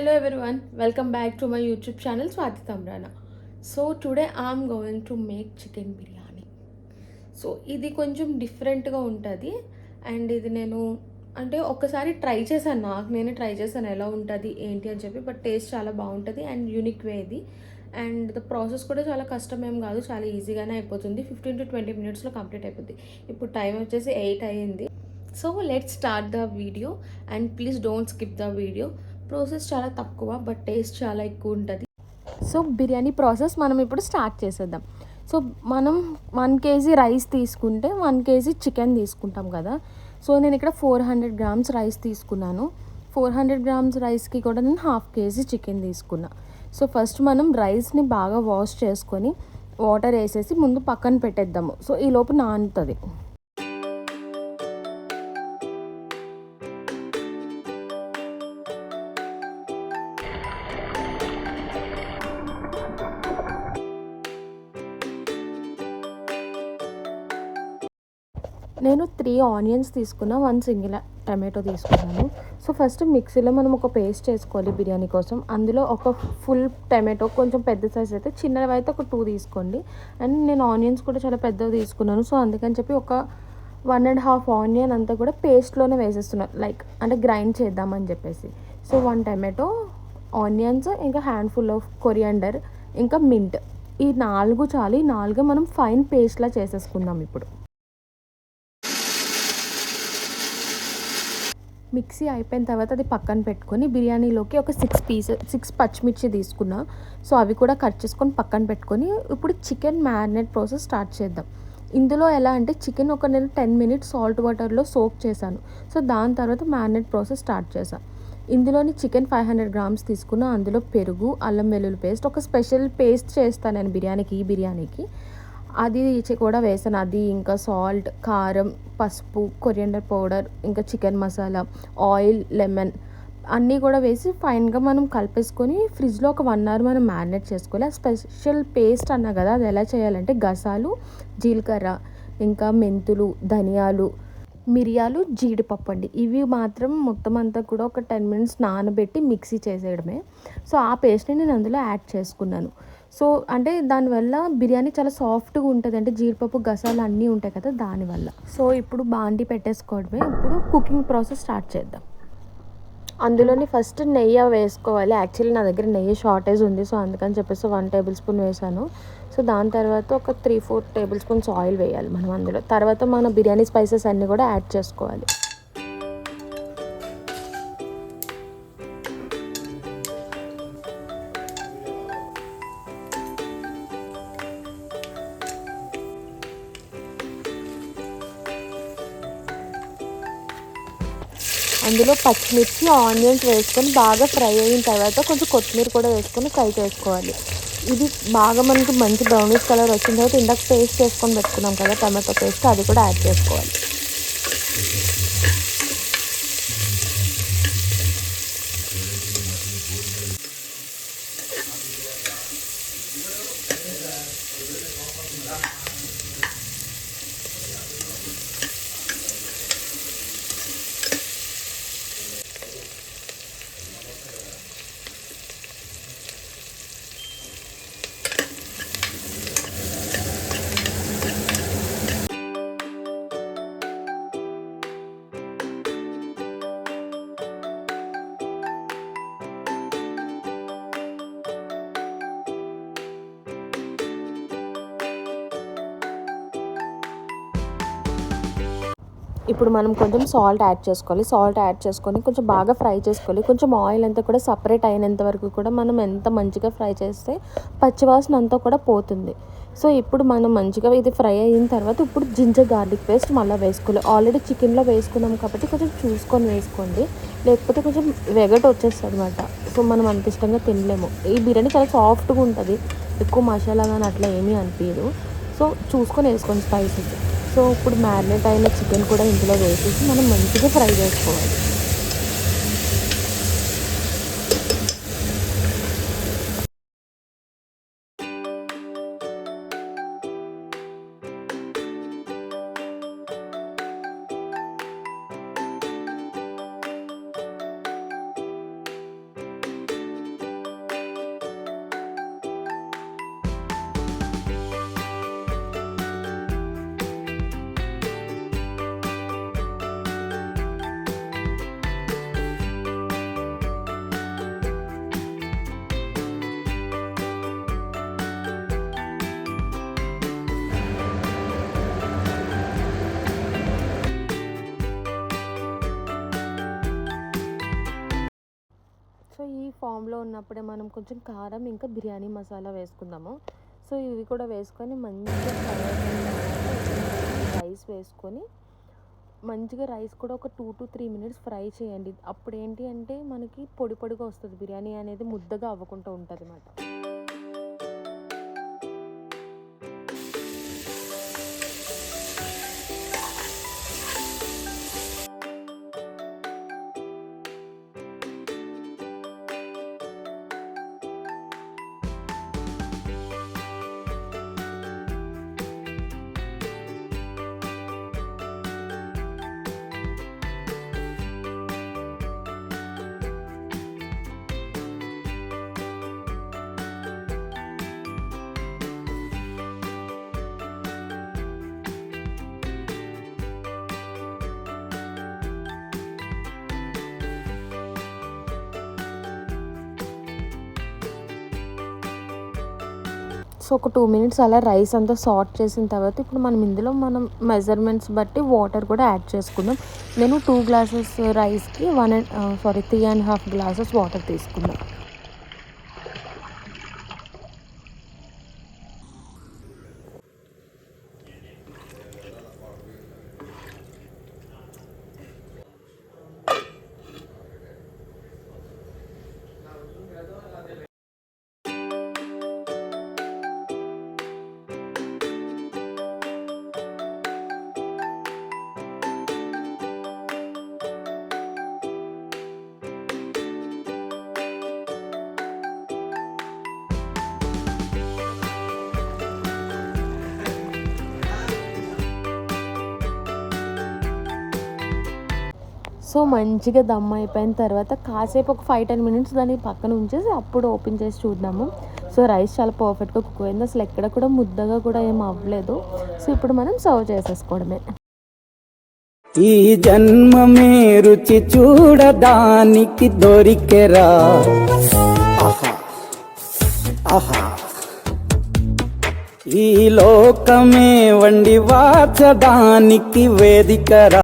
Hello everyone, welcome back to my YouTube channel Swati Tamrana. So today I'm going to make chicken biryani. So ఇది కొంచెం డిఫరెంట్గా ఉంటుంది. And ఇది నేను అంటే ఒక్కసారి ట్రై చేశాను, నాకు నేనే ట్రై చేశాను ఎలా ఉంటుంది ఏంటి అని చెప్పి. బట్ టేస్ట్ చాలా బాగుంటుంది అండ్ యూనిక్ వే ఇది. అండ్ ద ప్రాసెస్ కూడా చాలా కష్టం ఏం కాదు, చాలా ఈజీగానే అయిపోతుంది. 15 to 20 మినిట్స్లో కంప్లీట్ అయిపోద్ది. ఇప్పుడు టైం వచ్చేసి 8 అయ్యింది. So let's start the video and please don't skip the video. Process చాలా తక్కువ బట్ టేస్ట్ చాలా ఎక్కువ ఉంటుంది. సో బిర్యానీ ప్రాసెస్ మనం ఇప్పుడు స్టార్ట్ చేసేద్దాం. సో మనం 1 కేజీ రైస్ తీసుకుంటే 1 కేజీ చికెన్ తీసుకుంటాం కదా. సో నేను ఇక్కడ 400 గ్రామ్స్ రైస్ తీసుకున్నాను. 400 గ్రామ్స్ రైస్కి కూడా నేను 1/2 కేజీ చికెన్ తీసుకున్నా. సో ఫస్ట్ మనం రైస్ని బాగా వాష్ చేసుకొని వాటర్ వేసేసి ముందు పక్కన పెట్టేద్దాము. సో ఈ లోపు నానుతుంది. నేను 3 ఆనియన్స్ తీసుకున్నా, 1 సింగిల్ టమాటో తీసుకున్నాను. సో ఫస్ట్ మిక్సీలో మనం ఒక పేస్ట్ చేసుకోవాలి బిర్యానీ కోసం. అందులో ఒక ఫుల్ టమాటో, కొంచెం పెద్ద సైజ్ అయితే, చిన్నవి అయితే ఒక 2 తీసుకోండి. అండ్ నేను ఆనియన్స్ కూడా చాలా పెద్దవి తీసుకున్నాను. సో అందుకని చెప్పి ఒక 1.5 ఆనియన్ అంతా కూడా పేస్ట్లోనే వేసేస్తున్నాను, లైక్ అంటే గ్రైండ్ చేద్దామని చెప్పేసి. సో 1 టమాటో, ఆనియన్స్, ఇంకా హ్యాండ్ఫుల్ ఆఫ్ కొరియాండర్, ఇంకా మింట్, ఈ 4 చాలు. ఈ 4 మనం ఫైన్ పేస్ట్లా చేసేసుకుందాం. ఇప్పుడు మిక్సీ అయిపోయిన తర్వాత అది పక్కన పెట్టుకొని బిర్యానీలోకి ఒక 6 పచ్చిమిర్చి తీసుకున్నా. సో అవి కూడా కట్ చేసుకొని పక్కన పెట్టుకొని ఇప్పుడు చికెన్ మ్యారినేట్ ప్రాసెస్ స్టార్ట్ చేద్దాం. ఇందులో ఎలా అంటే చికెన్ ఒక నేను 10 మినిట్స్ సాల్ట్ వాటర్లో సోక్ చేశాను. సో దాని తర్వాత మ్యారినేట్ ప్రాసెస్ స్టార్ట్ చేశాను. ఇందులోని చికెన్ 500 గ్రామ్స్ తీసుకున్నా. అందులో పెరుగు, అల్లం వెల్లుల్లి పేస్ట్, ఒక స్పెషల్ పేస్ట్ చేస్తాను నేను ఈ బిర్యానీకి అది కూడా వేసాను. అది ఇంకా సాల్ట్, కారం, పసుపు, కొరియండర్ పౌడర్, ఇంకా చికెన్ మసాలా, ఆయిల్, లెమన్ అన్నీ కూడా వేసి ఫైన్గా మనం కలిపేసుకొని ఫ్రిడ్జ్లో ఒక 1 అవర్ మనం మ్యారినేట్ చేసుకోవాలి. ఆ స్పెషల్ పేస్ట్ అన్నా కదా, అది ఎలా చేయాలంటే గసాలు, జీలకర్ర, ఇంకా మెంతులు, ధనియాలు, మిరియాలు, జీడిపప్పు అండి. ఇవి మాత్రం మొత్తం అంతా కూడా ఒక 10 మినిట్స్ నానబెట్టి మిక్సీ చేసేయడమే. సో ఆ పేస్ట్ని నేను అందులో యాడ్ చేసుకున్నాను. సో అంటే దానివల్ల బిర్యానీ చాలా సాఫ్ట్గా ఉంటుంది, అంటే జీడిపప్పు, గసాలు అన్నీ ఉంటాయి కదా దానివల్ల. సో ఇప్పుడు బాండి పెట్టేసుకోవడమే. ఇప్పుడు కుకింగ్ ప్రాసెస్ స్టార్ట్ చేద్దాం. అందులోని ఫస్ట్ నెయ్యి వేసుకోవాలి. యాక్చువల్లీ నా దగ్గర నెయ్యి షార్టేజ్ ఉంది, సో అందుకని చెప్పేసి 1 టేబుల్ స్పూన్ వేసాను. సో దాని తర్వాత ఒక 3-4 టేబుల్ స్పూన్స్ ఆయిల్ వేయాలి మనం అందులో. తర్వాత మన బిర్యానీ స్పైసెస్ అన్నీ కూడా యాడ్ చేసుకోవాలి. అందులో పచ్చిమిర్చి, ఆనియన్స్ వేసుకొని బాగా ఫ్రై అయిన తర్వాత కొంచెం కొత్తిమీర కూడా వేసుకొని ఫ్రై చేసుకోవాలి. ఇది బాగా మనకి మంచి బ్రౌనిష్ కలర్ వచ్చిన తర్వాత ఇందాక పేస్ట్ చేసుకొని పెట్టుకున్నాం కదా టమాటో పేస్ట్, అది కూడా యాడ్ చేసుకోవాలి. ఇప్పుడు మనం కొంచెం సాల్ట్ యాడ్ చేసుకోవాలి. సాల్ట్ యాడ్ చేసుకొని కొంచెం బాగా ఫ్రై చేసుకోవాలి. కొంచెం ఆయిల్ అంతా కూడా సపరేట్ అయినంత వరకు కూడా మనం ఎంత మంచిగా ఫ్రై చేస్తే పచ్చివాసన అంతా కూడా పోతుంది. సో ఇప్పుడు మనం మంచిగా ఇది ఫ్రై అయిన తర్వాత ఇప్పుడు జింజర్ గార్లిక్ పేస్ట్ మళ్ళీ వేసుకోవాలి. ఆల్రెడీ చికెన్లో వేసుకున్నాం కాబట్టి కొంచెం చూసుకొని వేసుకోండి, లేకపోతే కొంచెం వెగట్ వచ్చేస్తుంది అనమాట. సో మనం అంత ఇష్టంగా తినలేము. ఈ బిర్యానీ చాలా సాఫ్ట్గా ఉంటుంది, ఎక్కువ మసాలా కానీ అట్లా ఏమీ అనిపించదు. సో చూసుకొని వేసుకోండి స్పైసెస్. సో ఇప్పుడు మ్యారినేట్ అయిన చికెన్ కూడా ఇందులో వేసేసి మనం మంచిగా ఫ్రై చేసుకోవాలి. ఫామ్లో ఉన్నప్పుడే మనం కొంచెం కారం ఇంకా బిర్యానీ మసాలా వేసుకుందాము. సో ఇవి కూడా వేసుకొని మంచిగా ఫ్రై అయిపోయిన తర్వాత రైస్ వేసుకొని మంచిగా రైస్ కూడా ఒక 2 to 3 మినిట్స్ ఫ్రై చేయండి. అప్పుడు ఏంటి అంటే మనకి పొడి పొడిగా వస్తుంది, బిర్యానీ అనేది ముద్దగా అవ్వకుండా ఉంటుంది అన్నమాట. సో ఒక 2 మినిట్స్ అలా రైస్ అంతా సార్ట్ చేసిన తర్వాత ఇప్పుడు ఇందులో మనం మెజర్మెంట్స్ బట్టి వాటర్ కూడా యాడ్ చేసుకుందాం. నేను 2 గ్లాసెస్ రైస్కి 3.5 గ్లాసెస్ వాటర్ తీసుకున్నాను. సో మంచిగా దమ్ అయిపోయిన తర్వాత కాసేపు ఒక 5-10 మినిట్స్ దాన్ని పక్కన ఉంచేసి అప్పుడు ఓపెన్ చేసి చూద్దాము. సో రైస్ చాలా పర్ఫెక్ట్గా కుక్ అయింది, అసలు ఎక్కడ కూడా ముద్దగా కూడా ఏం అవ్వలేదు. సో ఇప్పుడు మనం సర్వ్ చేసేసుకోవడమే. ఈ జన్మమే రుచి చూడడానికి దొరికెరా, ఆహా ఆహా, ఈ లోకమే వండి వాచడానికి వేదికరా.